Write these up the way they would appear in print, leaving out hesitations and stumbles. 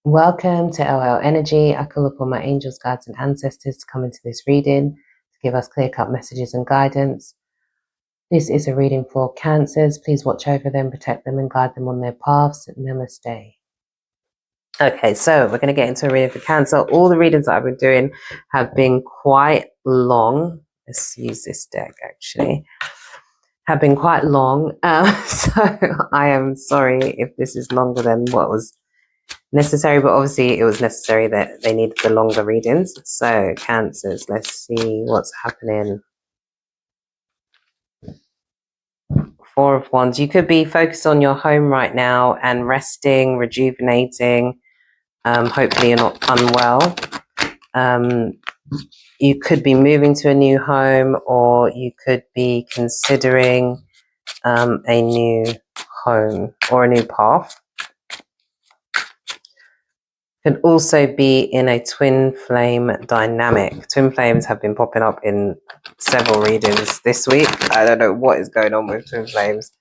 Welcome to LL Energy. I call upon my angels, guides, and ancestors to come into this reading to give us clear-cut messages and guidance. This is a reading for Cancers. Please watch over them, protect them, and guide them on their paths. Namaste. Okay, so we're going to get into a reading for Cancer. All the readings that I've been doing have been quite long. Let's use this deck, actually. Have been quite long. So I am sorry if this is longer than what was necessary, but obviously it was necessary that they needed the longer readings. So Cancers, let's see what's happening. Four of Wands. You could be focused on your home right now and resting, rejuvenating. Hopefully you're not unwell. You could be moving to a new home, or you could be considering a new home or a new path. Could also be in a twin flame dynamic. Twin flames have been popping up in several readings this week. I don't know what is going on with twin flames.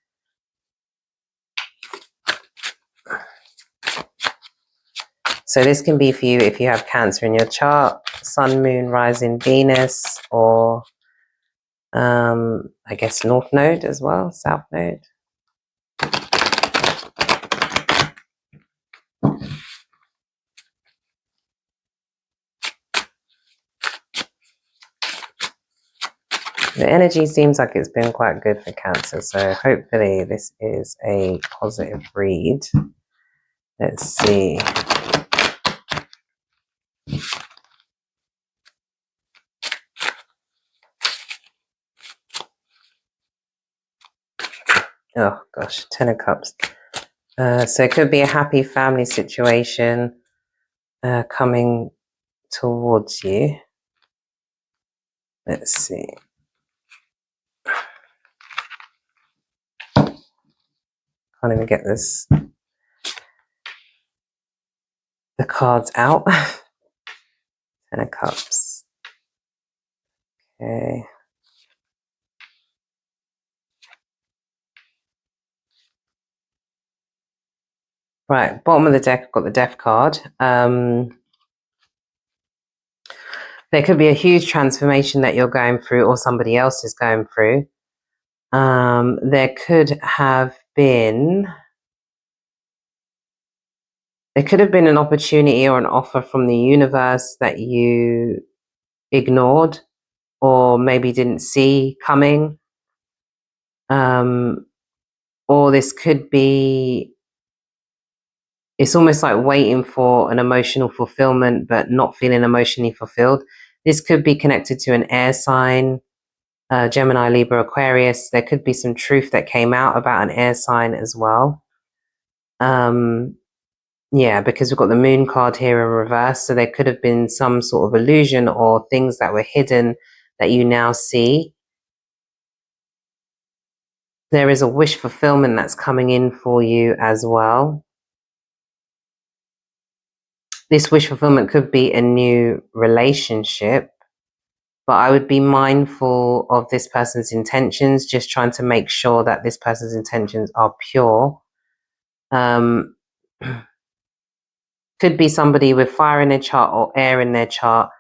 So this can be for you if you have Cancer in your chart, Sun, Moon, Rising, Venus, or I guess North Node as well, South Node. The energy seems like it's been quite good for Cancer, so hopefully this is a positive read. Let's see. Oh gosh, Ten of Cups. So it could be a happy family situation coming towards you. Let's see. Can't even get this. The cards out. Ten of Cups. Okay. Right, bottom of the deck, I've got the Death card. There could be a huge transformation that you're going through, or somebody else is going through. There could have been an opportunity or an offer from the universe that you ignored or maybe didn't see coming. Or this could be, it's almost like waiting for an emotional fulfillment but not feeling emotionally fulfilled. This could be connected to an air sign, Gemini, Libra, Aquarius. There could be some truth that came out about an air sign as well. Yeah, because we've got the Moon card here in reverse, so there could have been some sort of illusion or things that were hidden that you now see. There is a wish fulfillment that's coming in for you as well. This wish fulfillment could be a new relationship, but I would be mindful of this person's intentions, just trying to make sure that this person's intentions are pure. Could be somebody with fire in their chart or air in their chart,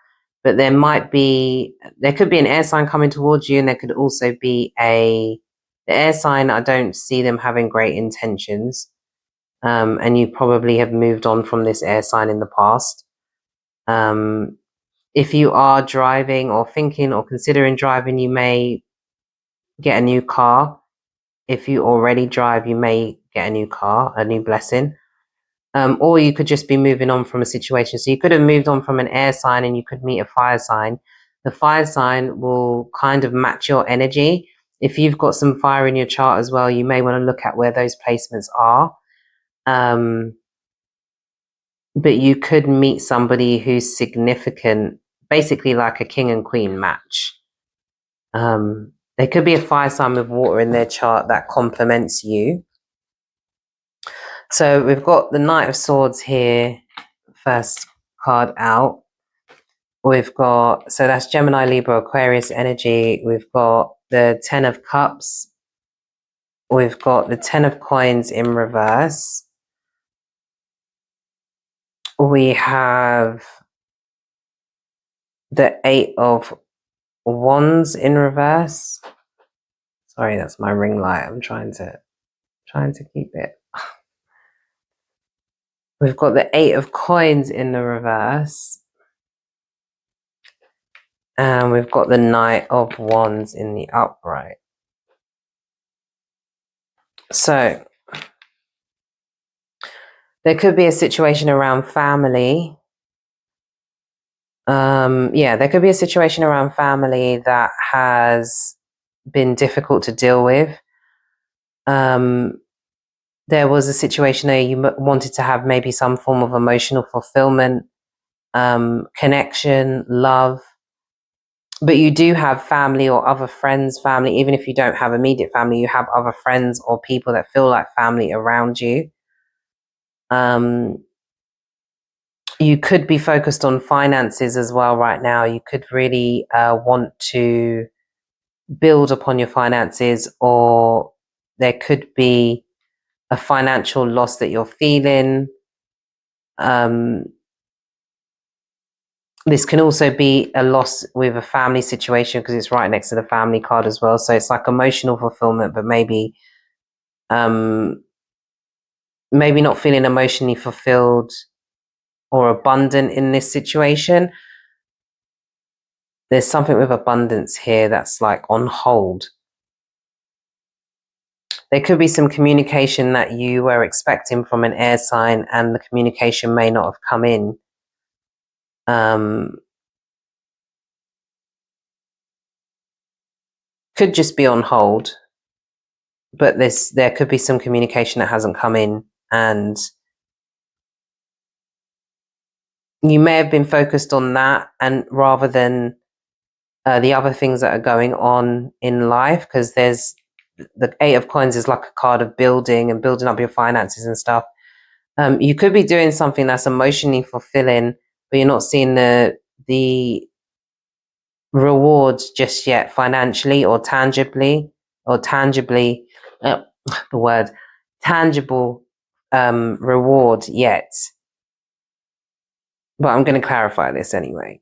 but there could be an air sign coming towards you, and there could also be the air sign. I don't see them having great intentions. And you probably have moved on from this air sign in the past. If you are driving or thinking or considering driving, you may get a new car. If you already drive, you may get a new car, a new blessing. Or you could just be moving on from a situation. So you could have moved on from an air sign and you could meet a fire sign. The fire sign will kind of match your energy. If you've got some fire in your chart as well, you may want to look at where those placements are. But you could meet somebody who's significant, basically like a king and queen match. There could be a fire sign with water in their chart that complements you. So we've got the Knight of Swords here, first card out. We've got, so that's Gemini, Libra, Aquarius energy. We've got the Ten of Cups. We've got the Ten of Coins in reverse. we have the Eight of Wands in reverse. Sorry, that's my ring light. I'm trying to keep it. We've got the Eight of Coins in the reverse. And we've got the Knight of Wands in the upright. So there could be a situation around family. There could be a situation around family that has been difficult to deal with. There was a situation where you wanted to have maybe some form of emotional fulfillment, connection, love, but you do have family or other friends, family, even if you don't have immediate family, you have other friends or people that feel like family around you. You could be focused on finances as well right now. You could really want to build upon your finances, or there could be a financial loss that you're feeling. This can also be a loss with a family situation because it's right next to the family card as well. So it's like emotional fulfillment, but maybe not feeling emotionally fulfilled or abundant in this situation. There's something with abundance here that's like on hold. There could be some communication that you were expecting from an air sign and the communication may not have come in. Could just be on hold, but there could be some communication that hasn't come in, and you may have been focused on that, and rather than the other things that are going on in life, because there's the Eight of Coins is like a card of building and building up your finances and stuff. You could be doing something that's emotionally fulfilling, but you're not seeing the rewards just yet, financially or tangibly, the word tangible reward yet. But I'm going to clarify this anyway.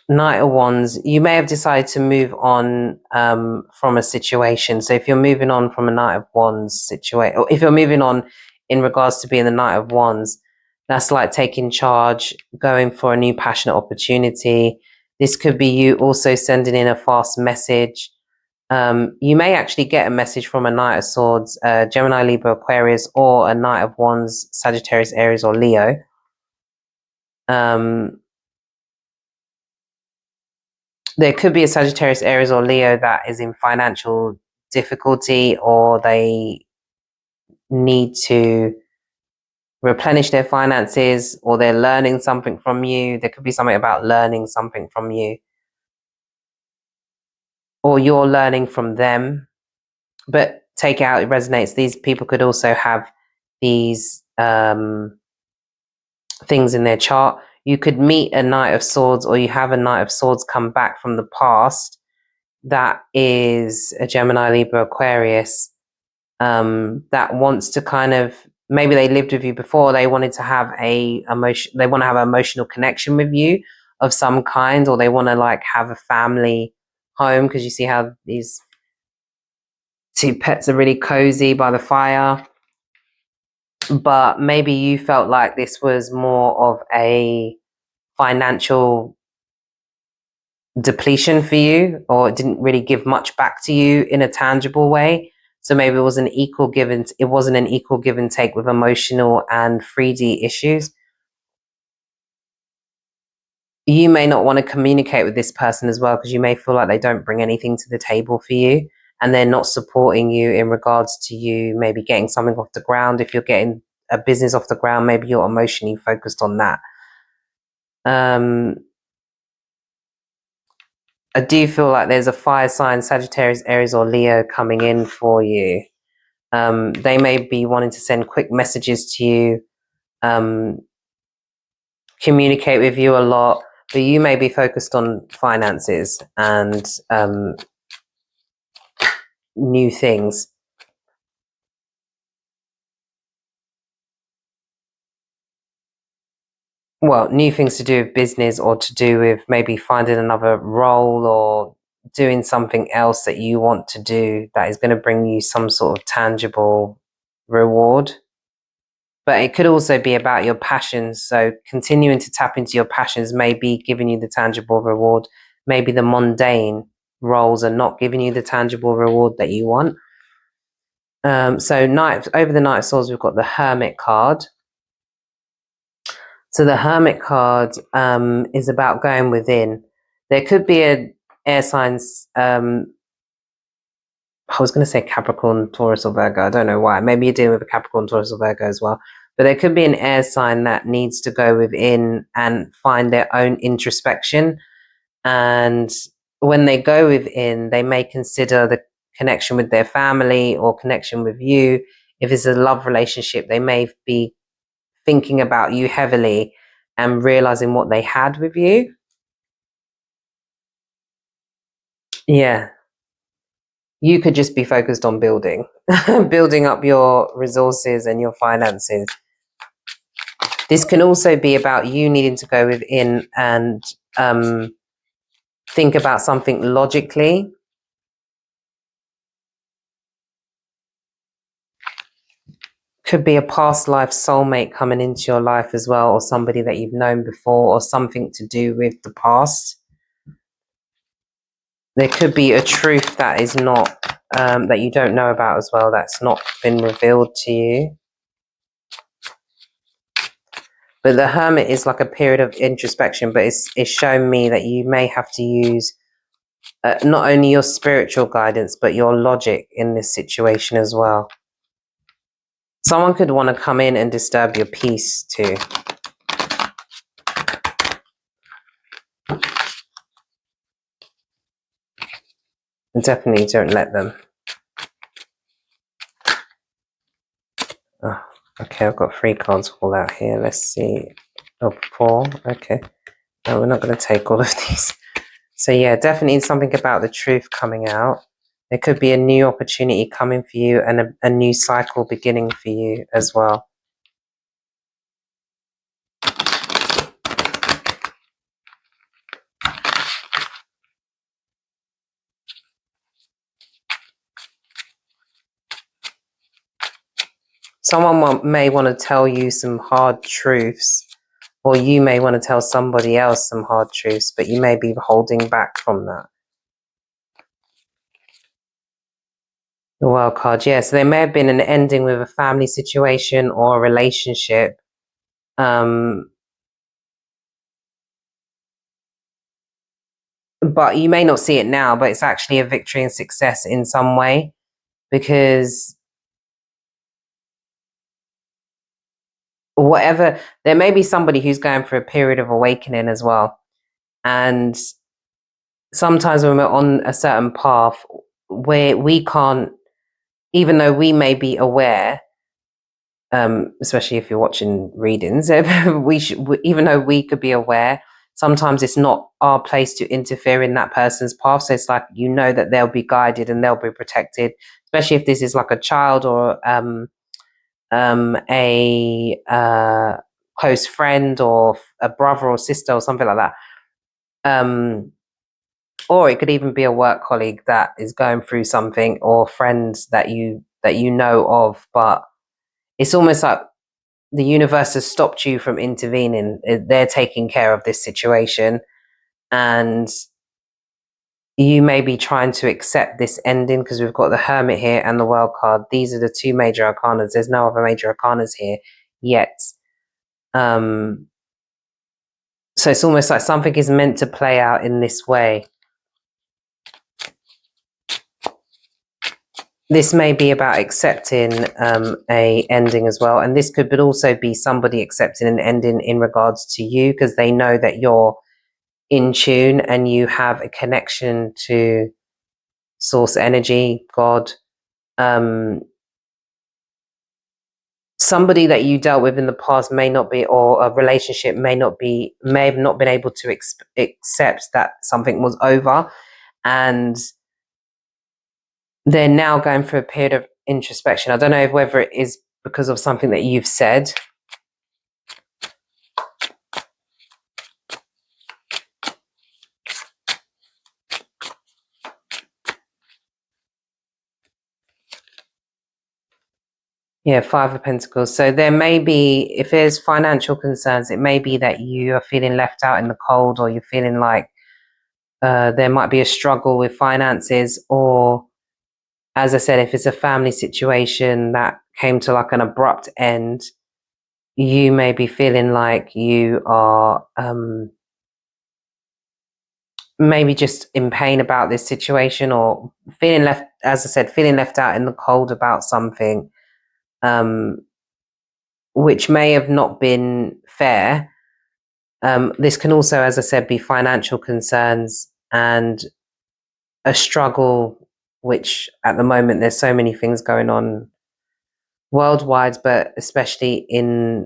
Knight of Wands, you may have decided to move on from a situation. So if you're moving on from a Knight of Wands situation, or if you're moving on in regards to being the Knight of Wands, that's like taking charge, going for a new passionate opportunity. This could be you also sending in a fast message. You may actually get a message from a Knight of Swords, Gemini, Libra, Aquarius, or a Knight of Wands, Sagittarius, Aries, or Leo. There could be a Sagittarius, Aries, or Leo that is in financial difficulty, or they need to replenish their finances, or they're learning something from you. There could be something about learning something from you, or you're learning from them. But take it out, it resonates. These people could also have these things in their chart. You could meet a Knight of Swords, or you have a Knight of Swords come back from the past that is a Gemini, Libra, Aquarius, that wants to kind of, maybe they lived with you before, they wanted to have they want to have an emotional connection with you of some kind, or they want to like have a family home, because you see how these two pets are really cozy by the fire. But maybe you felt like this was more of a financial depletion for you, or it didn't really give much back to you in a tangible way. So maybe it wasn't an equal give and take with emotional and 3D issues. You may not want to communicate with this person as well, because you may feel like they don't bring anything to the table for you, and they're not supporting you in regards to you maybe getting something off the ground. If you're getting a business off the ground, maybe you're emotionally focused on that. I do feel like there's a fire sign, Sagittarius, Aries, or Leo coming in for you. They may be wanting to send quick messages to you, communicate with you a lot, but you may be focused on finances and new things. well, new things to do with business, or to do with maybe finding another role or doing something else that you want to do that is going to bring you some sort of tangible reward. But it could also be about your passions. So continuing to tap into your passions may be giving you the tangible reward. Maybe the mundane roles are not giving you the tangible reward that you want. So over the Knight of Swords, we've got the Hermit card. So the Hermit card is about going within. There could be an air signs. I was going to say Capricorn, Taurus, or Virgo. I don't know why. Maybe you're dealing with a Capricorn, Taurus, or Virgo as well. But there could be an air sign that needs to go within and find their own introspection. And when they go within, they may consider the connection with their family or connection with you. If it's a love relationship, they may be thinking about you heavily and realizing what they had with you. Yeah. You could just be focused on building up your resources and your finances. This can also be about you needing to go within and think about something logically. Could be a past life soulmate coming into your life as well, or somebody that you've known before, or something to do with the past. There could be a truth that is not, that you don't know about as well, that's not been revealed to you. But the Hermit is like a period of introspection, but it's shown me that you may have to use not only your spiritual guidance, but your logic in this situation as well. Someone could want to come in and disturb your peace too. And definitely don't let them. Oh, okay, I've got 3 cards all out here. Let's see. Oh, 4. Okay. No, we're not going to take all of these. So yeah, definitely something about the truth coming out. There could be a new opportunity coming for you and a new cycle beginning for you as well. Someone may want to tell you some hard truths, or you may want to tell somebody else some hard truths, but you may be holding back from that. The Wild card, yes. Yeah, so there may have been an ending with a family situation or a relationship. But you may not see it now, but it's actually a victory and success in some way, because whatever, there may be somebody who's going through a period of awakening as well. And sometimes when we're on a certain path where we can't, even though we may be aware, especially if you're watching readings, even though we could be aware, sometimes it's not our place to interfere in that person's path. So it's like, you know, that they'll be guided and they'll be protected, especially if this is like a child or a close friend or a brother or sister or something like that. Or it could even be a work colleague that is going through something, or friends that you know of, but it's almost like the universe has stopped you from intervening. They're taking care of this situation, and you may be trying to accept this ending, because we've got the Hermit here and the World card. These are the 2 major arcanas. There's no other major arcanas here yet. So it's almost like something is meant to play out in this way. This may be about accepting a ending as well, and this could also be somebody accepting an ending in regards to you, because they know that you're in tune and you have a connection to source energy, God. Somebody that you dealt with in the past may not be, or a relationship may have not been able to accept that something was over, and they're now going through a period of introspection. I don't know whether it is because of something that you've said, Yeah, Five of Pentacles. So there may be, if there's financial concerns, it may be that you are feeling left out in the cold, or you're feeling like there might be a struggle with finances, or as I said, if it's a family situation that came to like an abrupt end, you may be feeling like you are maybe just in pain about this situation, or feeling left, as I said, feeling left out in the cold about something, which may have not been fair. This can also, as I said, be financial concerns and a struggle, which at the moment there's so many things going on worldwide, but especially in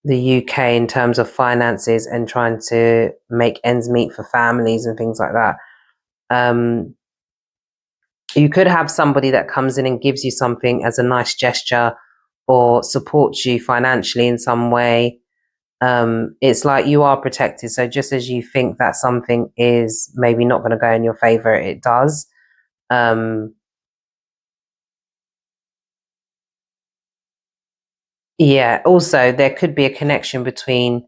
the UK in terms of finances and trying to make ends meet for families and things like that. You could have somebody that comes in and gives you something as a nice gesture or supports you financially in some way. It's like you are protected. So just as you think that something is maybe not going to go in your favor, it does. Yeah, also there could be a connection between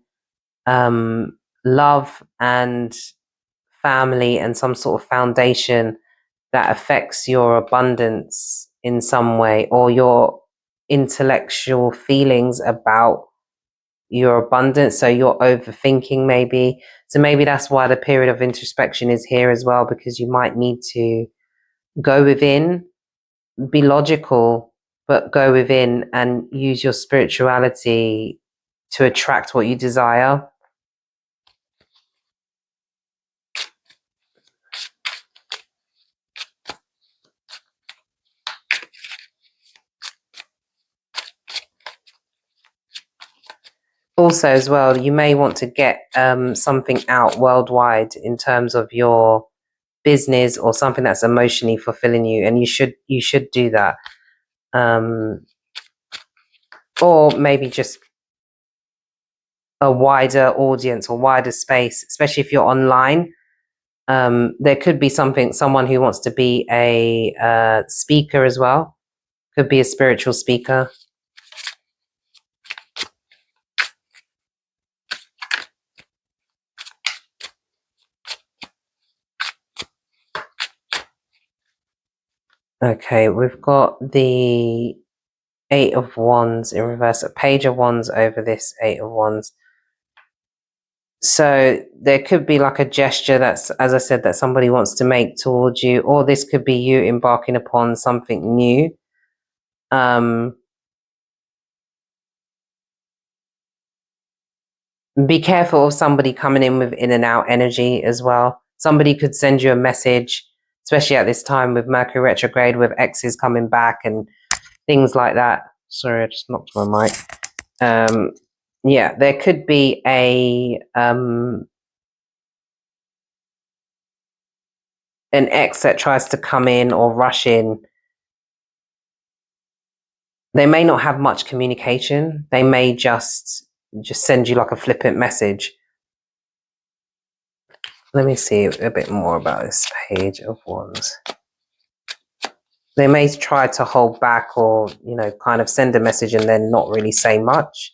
love and family and some sort of foundation that affects your abundance in some way, or your intellectual feelings about your abundance. So you're overthinking maybe. So maybe that's why the period of introspection is here as well, because you might need to go within, be logical, but go within and use your spirituality to attract what you desire. Also, as well, you may want to get something out worldwide in terms of your business, or something that's emotionally fulfilling you, and you should do that. Or maybe just a wider audience or wider space, especially if you're online. There could be someone who wants to be a speaker as well. Could be a spiritual speaker. Okay, we've got the Eight of Wands in reverse, a Page of Wands over this Eight of Wands. So there could be like a gesture that's, as I said, that somebody wants to make towards you, or this could be you embarking upon something new. Be careful of somebody coming in with in and out energy as well. Somebody could send you a message, especially at this time with Mercury retrograde, with exes coming back and things like that. Sorry, I just knocked my mic. Yeah, there could be an ex that tries to come in or rush in. They may not have much communication. They may just send you like a flippant message. Let me see a bit more about this Page of Wands. They may try to hold back, or, you know, kind of send a message and then not really say much.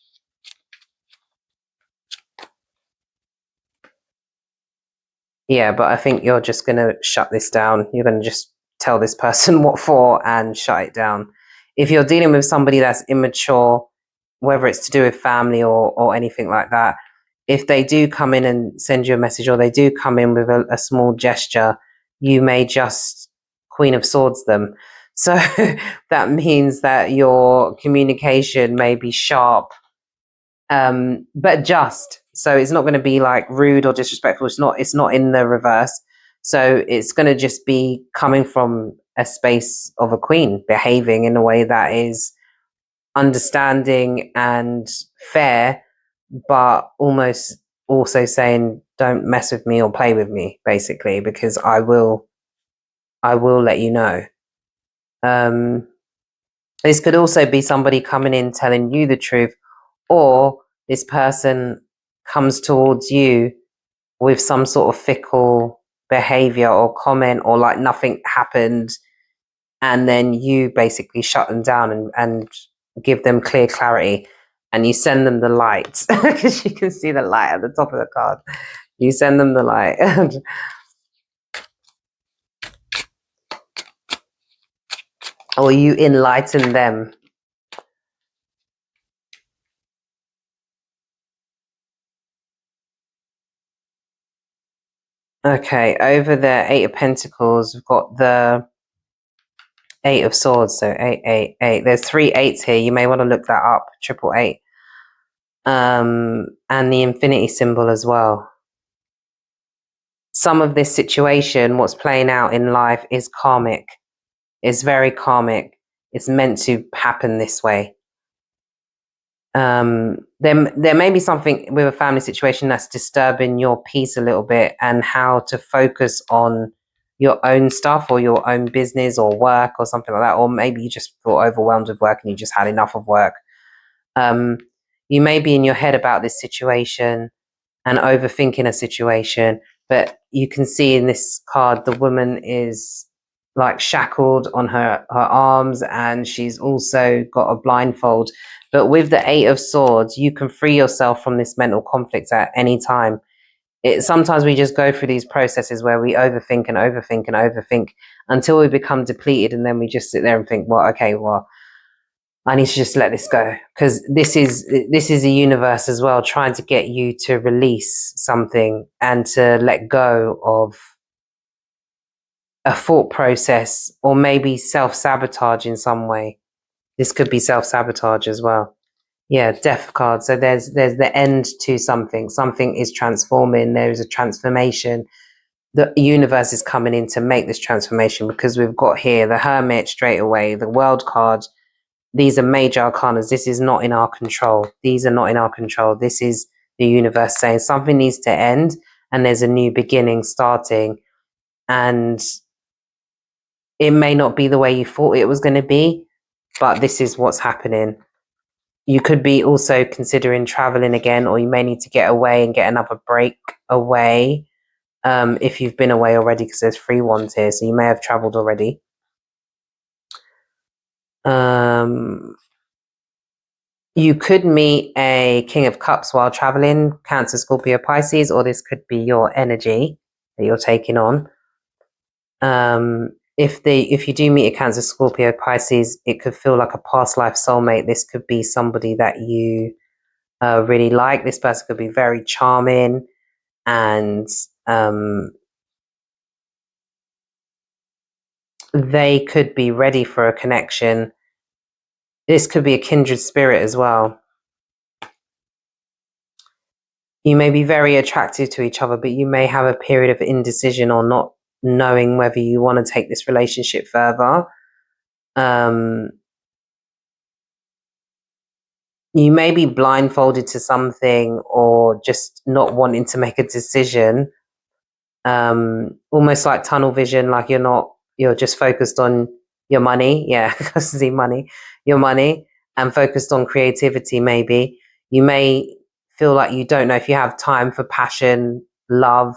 Yeah, but I think you're just going to shut this down. You're going to just tell this person what for and shut it down. If you're dealing with somebody that's immature, whether it's to do with family or anything like that, if they do come in and send you a message, or they do come in with a small gesture, you may just Queen of Swords them. So that means that your communication may be sharp, but just. So it's not going to be like rude or disrespectful. It's not in the reverse. So it's going to just be coming from a space of a queen, behaving in a way that is understanding and fair, but almost also saying, don't mess with me or play with me, basically, because I will let you know. This could also be somebody coming in telling you the truth, or this person comes towards you with some sort of fickle behavior or comment, or like nothing happened, and then you basically shut them down and give them clear clarity, and you send them the light because you can see the light at the top of the card. You send them the light. Or you enlighten them. Okay, over there, 8 of Pentacles, we've got the 8 of Swords, so 8. There's 3 8s here. You may want to look that up, 888. And the infinity symbol as well. Some of this situation, what's playing out in life, is karmic. It's very karmic. It's meant to happen this way. There may be something with a family situation that's disturbing your peace a little bit, and how to focus on your own stuff or your own business or work or something like that. Or maybe you just feel overwhelmed with work and you just had enough of work. You may be in your head about this situation and overthinking a situation, but you can see in this card the woman is like shackled on her arms, and she's also got a blindfold. But with the 8 of Swords, you can free yourself from this mental conflict at any time. Sometimes we just go through these processes where we overthink and overthink and overthink until we become depleted, and then we just sit there and think, well, okay, well, I need to just let this go, because this is a universe as well trying to get you to release something and to let go of a thought process, or maybe self-sabotage in some way. This could be self-sabotage as well. Yeah, Death card. So there's the end to something. Something is transforming. There is a transformation. The universe is coming in to make this transformation, because we've got here the Hermit straight away, the World card. These are major arcanas. This is not in our control. These are not in our control. This is the universe saying something needs to end, and there's a new beginning starting. And it may not be the way you thought it was going to be, but this is what's happening. You could be also considering traveling again, or you may need to get away and get another break away. If you've been away already, because there's 3 wands here, so you may have traveled already. You could meet a King of Cups while traveling, Cancer, Scorpio, Pisces, or this could be your energy that you're taking on. If you do meet a Cancer, Scorpio, Pisces, it could feel like a past life soulmate. This could be somebody that you really like. This person could be very charming, and they could be ready for a connection. This could be a kindred spirit as well. You may be very attractive to each other, but you may have a period of indecision or not knowing whether you want to take this relationship further. You may be blindfolded to something, or just not wanting to make a decision. Almost like tunnel vision, like you're just focused on your money. Yeah, I see money, your money, and focused on creativity. Maybe you may feel like you don't know if you have time for passion, love,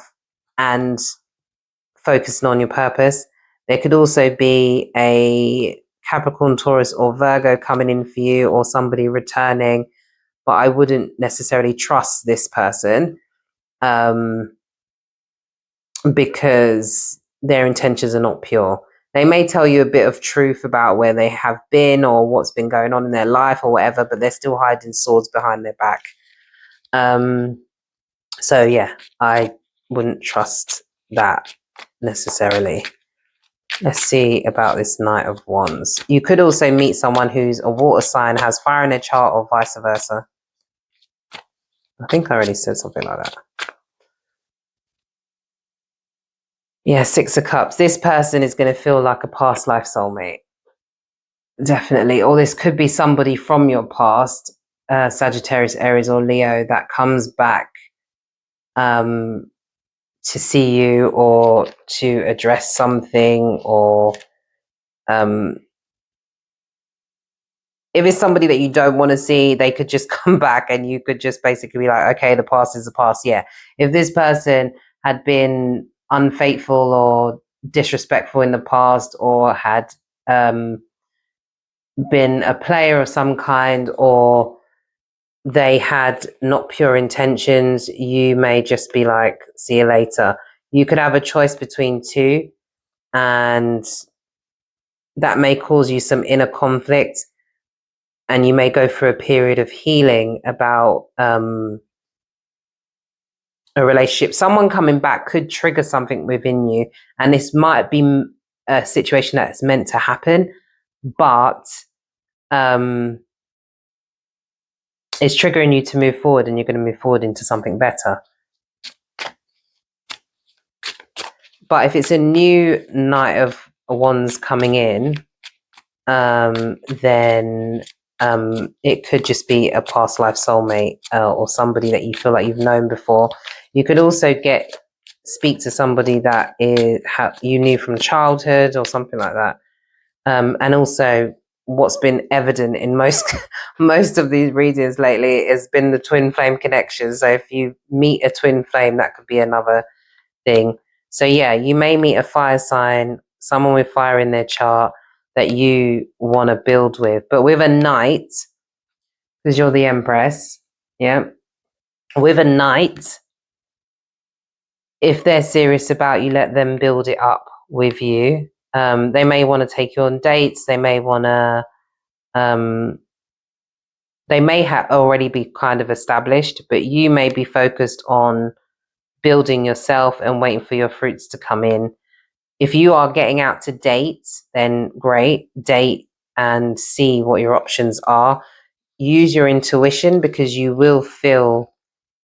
and focusing on your purpose. There could also be a Capricorn, Taurus, or Virgo coming in for you, or somebody returning, but I wouldn't necessarily trust this person, because their intentions are not pure. They may tell you a bit of truth about where they have been or what's been going on in their life or whatever, but they're still hiding swords behind their back. So yeah, I wouldn't trust that necessarily. Let's see about this Knight of Wands. You could also meet someone who's a water sign, has fire in their chart, or vice versa. I think I already said something like that. Yeah, 6 of Cups. This person is going to feel like a past life soulmate. Definitely. Or this could be somebody from your past, Sagittarius, Aries, or Leo, that comes back to see you, or to address something, or if it's somebody that you don't want to see, they could just come back, and you could just basically be like, okay, the past is the past. Yeah. If this person had been unfaithful or disrespectful in the past, or had been a player of some kind, or they had not pure intentions, you may just be like, see you later. You could have a choice between two, and that may cause you some inner conflict, and you may go through a period of healing about a relationship. Someone coming back could trigger something within you, and this might be a situation that's meant to happen, but it's triggering you to move forward, and you're going to move forward into something better. But if it's a new Knight of Wands coming in, then it could just be a past life soulmate, or somebody that you feel like you've known before. You could also speak to somebody that you knew from childhood or something like that. And also, what's been evident in most of these readings lately has been the twin flame connection. So if you meet a twin flame, that could be another thing. So yeah, you may meet a fire sign, someone with fire in their chart that you want to build with. But with a knight, because you're the empress, yeah, with a knight, if they're serious about you, let them build it up with you. They may want to take you on dates. They may want to, they may already be kind of established, but you may be focused on building yourself and waiting for your fruits to come in. If you are getting out to date, then great, date and see what your options are. Use your intuition, because you will feel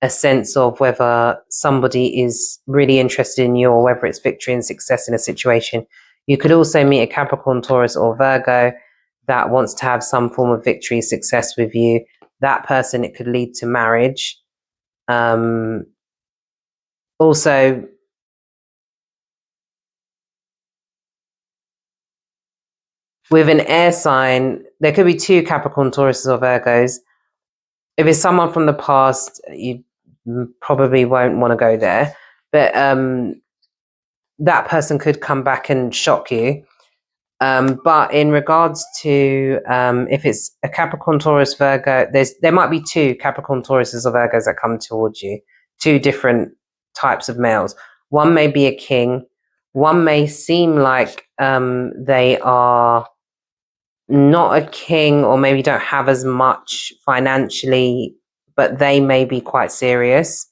a sense of whether somebody is really interested in you, or whether it's victory and success in a situation. You could also meet a Capricorn, Taurus, or Virgo that wants to have some form of victory, success with you. That person, it could lead to marriage. Also, with an air sign, there could be two Capricorn, Tauruses, or Virgos. If it's someone from the past, you probably won't want to go there. But that person could come back and shock you. But in regards to if it's a Capricorn, Taurus, Virgo, there might be two Capricorn, Tauruses, or Virgos that come towards you. Two different types of males. One may be a king. One may seem like they are not a king, or maybe don't have as much financially, but they may be quite serious.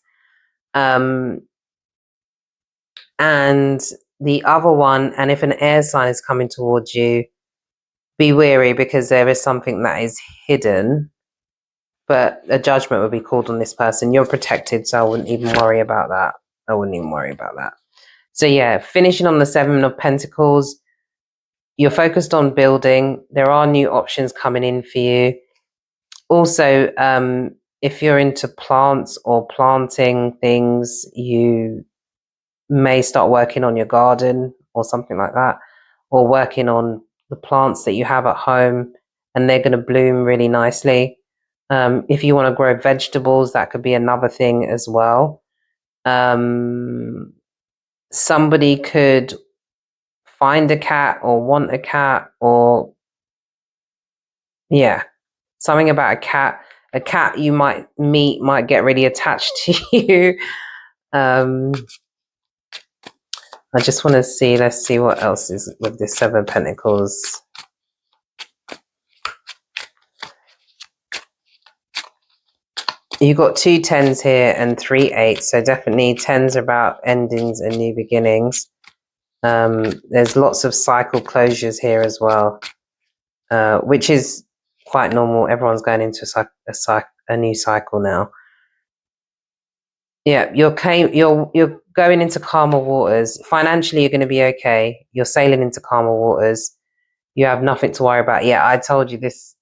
And the other one, and if an air sign is coming towards you, be wary, because there is something that is hidden, but a judgment would be called on this person. You're protected, so I wouldn't even worry about that. So yeah, finishing on the Seven of Pentacles, you're focused on building. There are new options coming in for you. Also, if you're into plants or planting things, you may start working on your garden or something like that, or working on the plants that you have at home, and they're going to bloom really nicely. If you want to grow vegetables, that could be another thing as well. Somebody could find a cat or want a cat, or yeah, something about a cat. A cat you might meet might get really attached to you. I just want to see, let's see what else is with this Seven of Pentacles. You got 2 10s here and 3 8s, so definitely 10s are about endings and new beginnings. There's lots of cycle closures here as well, which is quite normal. Everyone's going into a new cycle now. Yeah, you're going into calmer waters. Financially, you're going to be okay. You're sailing into calmer waters. You have nothing to worry about. Yeah, I told you this.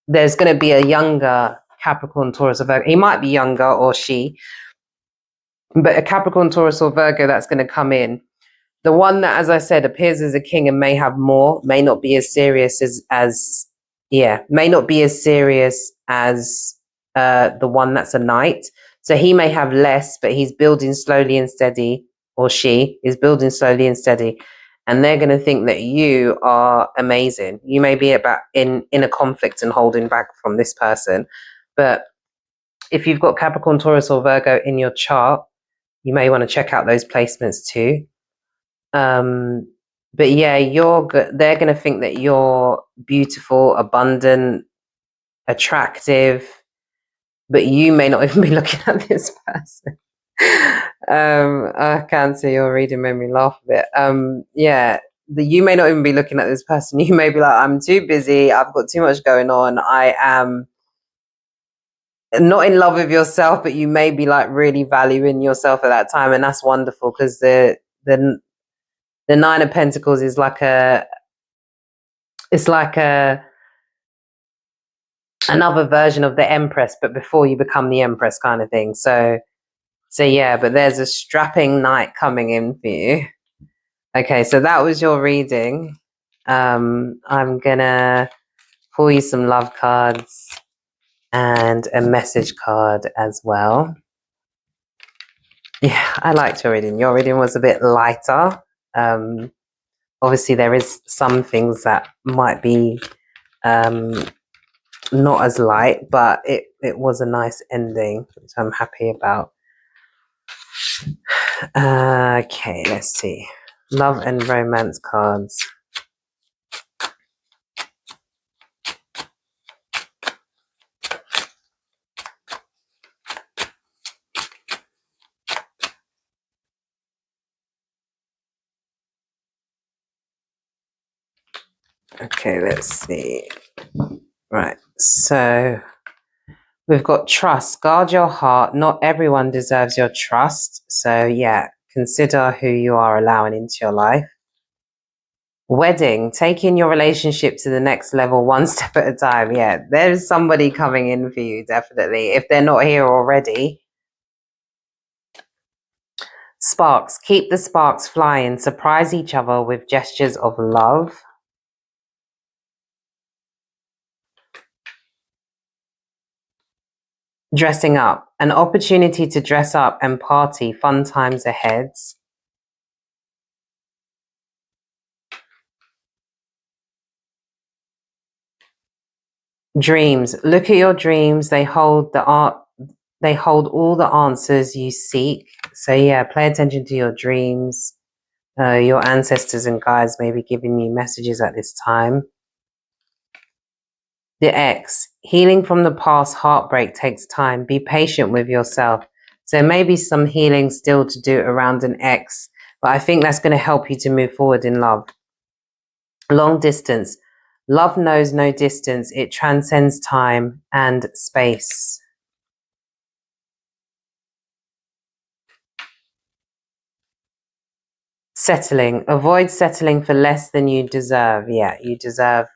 There's going to be a younger Capricorn, Taurus, or Virgo. He might be younger, or she, but a Capricorn, Taurus, or Virgo that's going to come in. The one that, as I said, appears as a king and may have more, may not be as serious may not be as serious as the one that's a knight. So he may have less, but he's building slowly and steady, or she is building slowly and steady. and they're going to think that you are amazing. You may be in a conflict and holding back from this person, but if you've got Capricorn, Taurus, or Virgo in your chart, you may want to check out those placements too. But yeah, they're going to think that you're beautiful, abundant, attractive, but you may not even be looking at this person. I can't see your reading made me laugh a bit. Yeah, you may not even be looking at this person. You may be like, I'm too busy. I've got too much going on. I am not in love with yourself, but you may be like really valuing yourself at that time. And that's wonderful, because the Nine of Pentacles is like it's like another version of the Empress, but before you become the Empress kind of thing. So yeah, but there's a strapping knight coming in for you. Okay, so that was your reading. I'm gonna pull you some love cards and a message card as well. Yeah, I liked your reading. Your reading was a bit lighter. Obviously, there is some things that might be not as light, but it was a nice ending, which I'm happy about. Okay, let's see. Love and romance cards. Okay, let's see. Right, so we've got trust. Guard your heart. Not everyone deserves your trust. So yeah, consider who you are allowing into your life. Wedding. Taking your relationship to the next level, one step at a time. Yeah, there's somebody coming in for you, definitely, if they're not here already. Sparks. Keep the sparks flying. Surprise each other with gestures of love. Dressing up. An opportunity to dress up and party. Fun times ahead. Dreams. Look at your dreams. They hold all the answers you seek. So yeah, pay attention to your dreams. Your ancestors and guides may be giving you messages at this time. The X. Healing from the past heartbreak takes time. Be patient with yourself. So there may be some healing still to do around an X, but I think that's going to help you to move forward in love. Long distance. Love knows no distance. It transcends time and space. Settling. Avoid settling for less than you deserve. Yeah, you deserve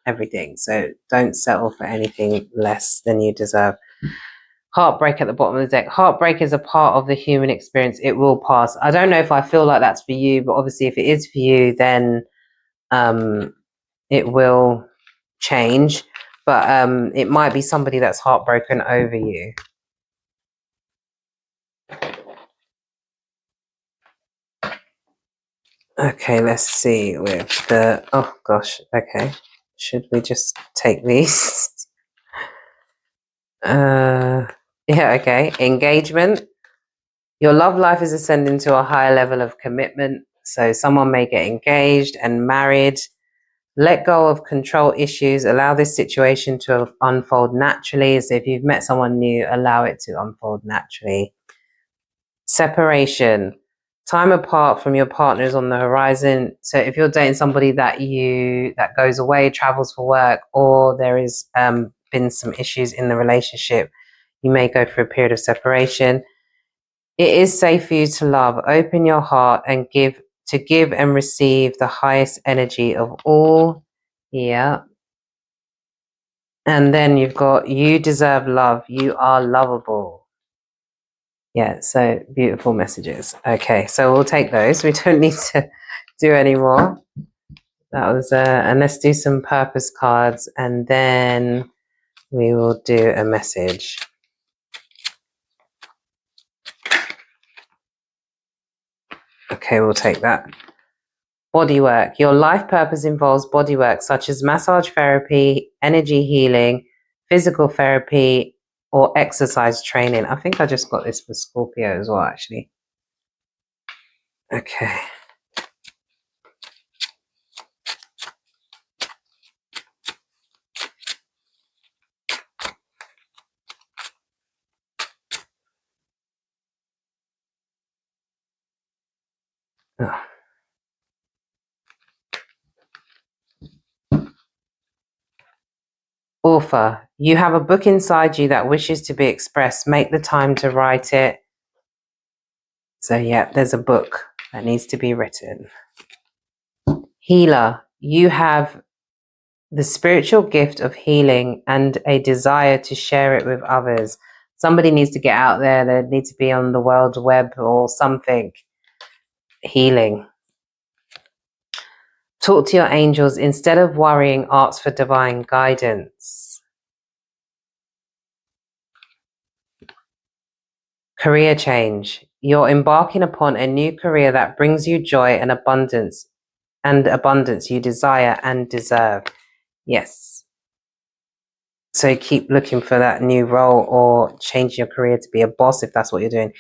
everything. So don't settle for anything less than you deserve. Heartbreak at the bottom of the deck. Heartbreak is a part of the human experience. It will pass. I don't know if I feel like that's for you, but obviously if it is for you, then it will change. But it might be somebody that's heartbroken over you. Okay, let's see with the, oh gosh, okay. Should we just take these? Yeah, okay. Engagement. Your love life is ascending to a higher level of commitment. So someone may get engaged and married. Let go of control issues. Allow this situation to unfold naturally. So if you've met someone new, allow it to unfold naturally. Separation. Time apart from your partner is on the horizon. So if you're dating somebody that goes away, travels for work, or there is been some issues in the relationship, you may go through a period of separation. It is safe for you to love. Open your heart and give and receive the highest energy of all. Yeah. And then you've got, you deserve love. You are lovable. Yeah, so beautiful messages. Okay, so we'll take those. We don't need to do any more. That was, and let's do some purpose cards, and then we will do a message. Okay, we'll take that. Bodywork. Your life purpose involves bodywork such as massage therapy, energy healing, physical therapy, or exercise training. I think I just got this for Scorpio as well, actually. Okay. Oh. Author, you have a book inside you that wishes to be expressed. Make the time to write it. So yeah, there's a book that needs to be written. Healer, you have the spiritual gift of healing and a desire to share it with others. Somebody needs to get out there. They need to be on the world web or something. Healing. Talk to your angels. Instead of worrying, ask for divine guidance. Career change. You're embarking upon a new career that brings you joy and abundance you desire and deserve. Yes. So keep looking for that new role or change your career to be a boss if that's what you're doing.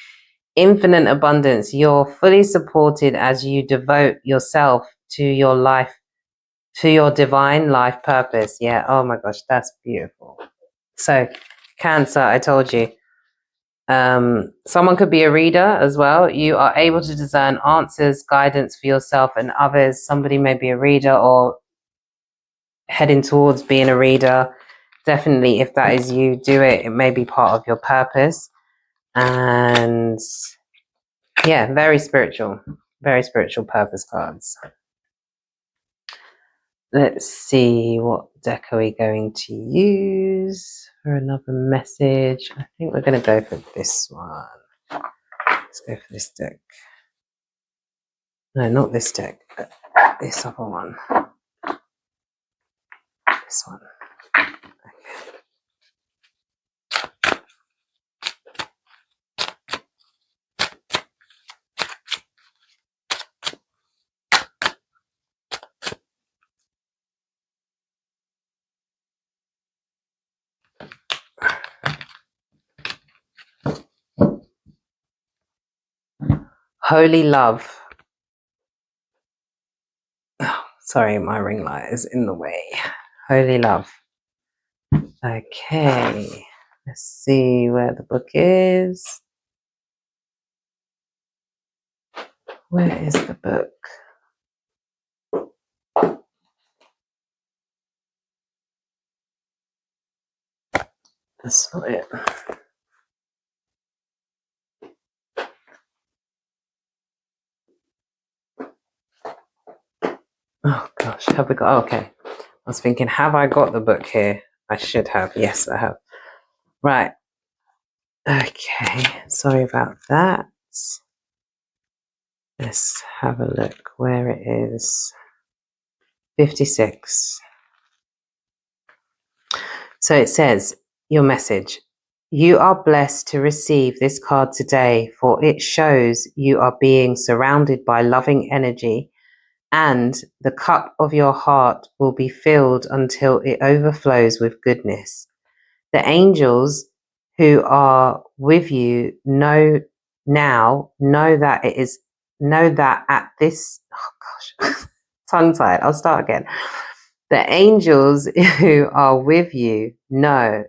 Infinite abundance. You're fully supported as you devote yourself to your life, to your divine life purpose. Yeah. Oh my gosh, that's beautiful. So Cancer, I told you. Someone could be a reader as well. You are able to discern answers, guidance for yourself and others. Somebody may be a reader or heading towards being a reader. Definitely, if that is you, do it. It may be part of your purpose. And yeah, very spiritual purpose cards. Let's see, what deck are we going to use for another message? I think we're going to go for this one. Let's go for this deck. No, not this deck. This other one. This one. Holy love. Oh, sorry, my ring light is in the way. Holy love. Okay. Let's see where the book is. Where is the book? That's not it. Oh gosh, have we got? Oh, okay. I was thinking, have I got the book here? I should have. Yes, I have. Right. Okay. Sorry about that. Let's have a look where it is. 56. So it says, your message. You are blessed to receive this card today, for it shows you are being surrounded by loving energy, and the cup of your heart will be filled until it overflows with goodness. The angels who are with you know that at this, oh gosh, tongue tied. I'll start again. The angels who are with you know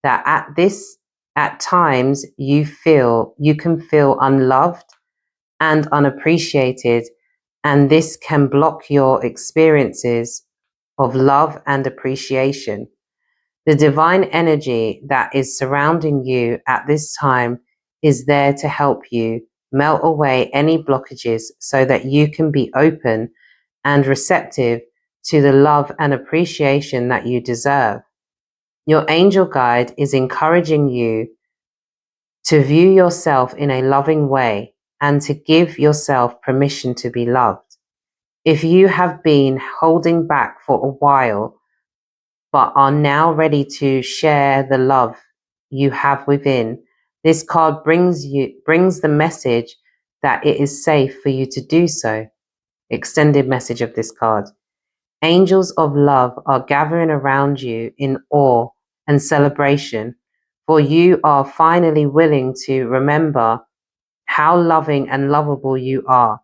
that at times you can feel unloved and unappreciated, and this can block your experiences of love and appreciation. The divine energy that is surrounding you at this time is there to help you melt away any blockages so that you can be open and receptive to the love and appreciation that you deserve. Your angel guide is encouraging you to view yourself in a loving way and to give yourself permission to be loved. If you have been holding back for a while, but are now ready to share the love you have within, this card brings the message that it is safe for you to do so. Extended message of this card. Angels of love are gathering around you in awe and celebration, for you are finally willing to remember how loving and lovable you are,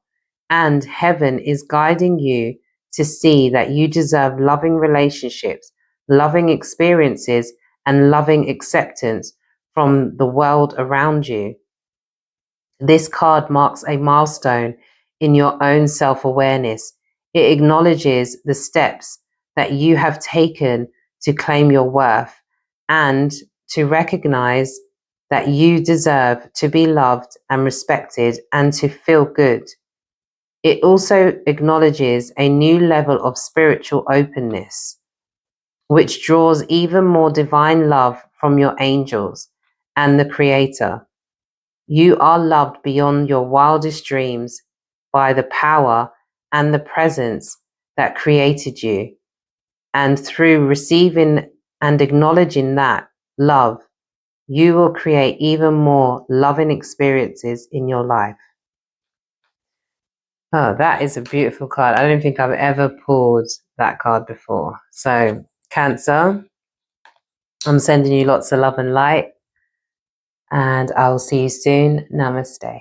and heaven is guiding you to see that you deserve loving relationships, loving experiences, and loving acceptance from the world around you. This card marks a milestone in your own self-awareness. It acknowledges the steps that you have taken to claim your worth and to recognize that you deserve to be loved and respected and to feel good. It also acknowledges a new level of spiritual openness, which draws even more divine love from your angels and the Creator. You are loved beyond your wildest dreams by the power and the presence that created you. And through receiving and acknowledging that love, you will create even more loving experiences in your life. Oh, that is a beautiful card. I don't think I've ever pulled that card before. So, Cancer, I'm sending you lots of love and light, and I'll see you soon. Namaste.